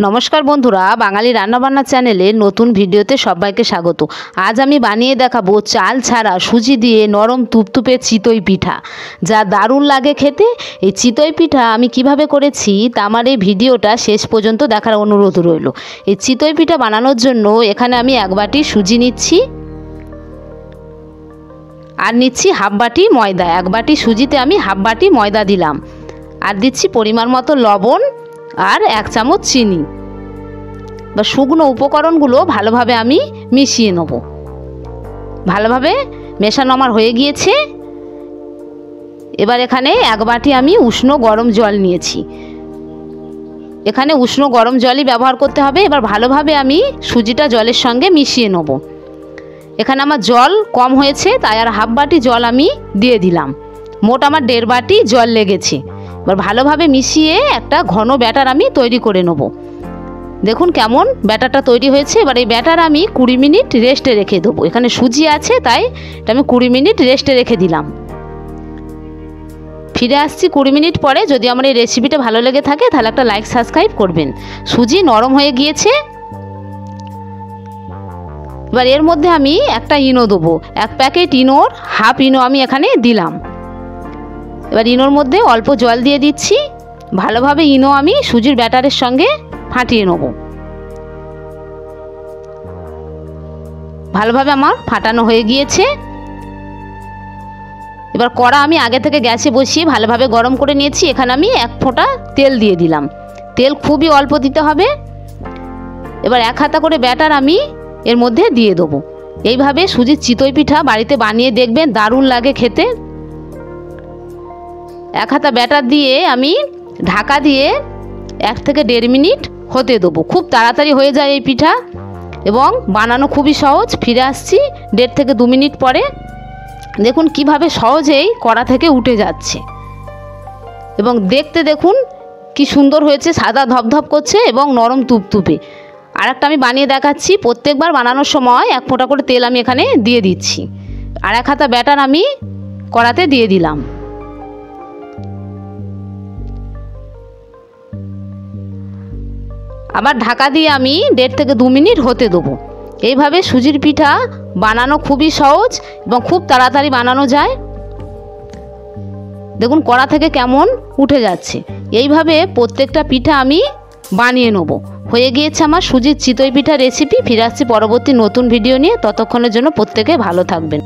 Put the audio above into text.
नमस्कार बंधुरा बांगाली रान्नाबान्ना चैनेले नतून भिडियोते सबाइके स्वागत। आज आमी बानिये देखाबो चाल छाड़ा सुजी दिए नरम तुपतुपे चितई पिठा जा दारुण लागे खेते। এই চিতই পিঠা আমি কিভাবে করেছি তা আমার এই ভিডিওটা শেষ পর্যন্ত দেখার অনুরোধ রইল। এই চিতই পিঠা বানানোর জন্য এখানে আমি এক বাটি সুজি নিচ্ছি আর নিচ্ছি হাফ বাটি ময়দা। এক বাটি সুজিতে আমি হাফ বাটি ময়দা দিলাম আর দিচ্ছি পরিমাণ মতো লবণ আর এক চামচ চিনি। বা শুকনো উপকরণগুলো ভালোভাবে আমি মিশিয়ে নেব। ভালোভাবে মেশানো আমার হয়ে গিয়েছে। এবার এখানে এক বাটি আমি উষ্ণ গরম জল নিয়েছি। এখানে উষ্ণ গরম জলই ব্যবহার করতে হবে। এবার ভালোভাবে আমি সুজিটা জলের সঙ্গে মিশিয়ে নেব। এখানে আমার জল কম হয়েছে তাই আর হাফ বাটি জল আমি দিয়ে দিলাম। মোট আমার 1.5 বাটি জল লেগেছে। এবার ভালোভাবে মিশিয়ে একটা ঘন ব্যাটার আমি তৈরি করে নেব। দেখুন কেমন ব্যাটারটা তৈরি হয়েছে। এবার এই ব্যাটার আমি 20 মিনিট রেস্টে রেখে দেবো। এখানে সুজি আছে তাই এটা আমি 20 মিনিট রেস্টে রেখে দিলাম। ফিরে আসছি 20 মিনিট পরে। যদি আমার এই রেসিপিটা ভালো লেগে থাকে তাহলে একটা লাইক সাবস্ক্রাইব করবেন। সুজি নরম হয়ে গিয়েছে। এবার এর মধ্যে আমি একটা ইনো দেবো। 1 প্যাকেট ইনোর হাফ ইনো আমি এখানে দিলাম। এবার ইনোর মধ্যে অল্প জল দিয়ে দিচ্ছি। ভালোভাবে ইনো আমি সুজির ব্যাটারের সঙ্গে ফাটিয়ে নেব। ভালোভাবে আমার ফাটানো হয়ে গিয়েছে। এবার কড়া আমি আগে থেকে গ্যাসে বসিয়ে ভালোভাবে গরম করে নিয়েছি। এখানে আমি 1 ফোঁটা তেল দিয়ে দিলাম। তেল খুবই অল্প দিতে হবে। এবার 1 হাতা করে ব্যাটার আমি এর মধ্যে দিয়ে দেবো। এইভাবে সুজির চিতই পিঠা বাড়িতে বানিয়ে দেখবেন, দারুণ লাগে খেতে। 1 হাতা ব্যাটার দিয়ে আমি ঢাকা দিয়ে 1 থেকে 1.5 মিনিট হতে দেবো। খুব তাড়াতাড়ি হয়ে যায় এই পিঠা এবং বানানো খুবই সহজ। ফিরে আসছি 1.5 থেকে 2 মিনিট পরে। দেখুন কিভাবে সহজেই কড়া থেকে উঠে যাচ্ছে এবং দেখতে দেখুন কি সুন্দর হয়েছে, সাদা ধপধপ করছে এবং নরম তুপতুপে। আর একটা আমি বানিয়ে দেখাচ্ছি। প্রত্যেকবার বানানোর সময় 1 ফোঁটা করে তেল আমি এখানে দিয়ে দিচ্ছি। আর 1 হাতা ব্যাটার আমি কড়াতে দিয়ে দিলাম। আবার ঢাকা দিয়ে আমি 1.5 থেকে 2 মিনিট হতে দেবো। এইভাবে সুজির পিঠা বানানো খুবই সহজ এবং খুব তাড়াতাড়ি বানানো যায়। দেখুন কড়া থেকে কেমন উঠে যাচ্ছে। এইভাবে প্রত্যেকটা পিঠা আমি বানিয়ে নেব। হয়ে গিয়েছে আমার সুজির চিতই পিঠা রেসিপি। ফিরে আসছি পরবর্তী নতুন ভিডিও নিয়ে। ততক্ষণের জন্য প্রত্যেকে ভালো থাকবেন।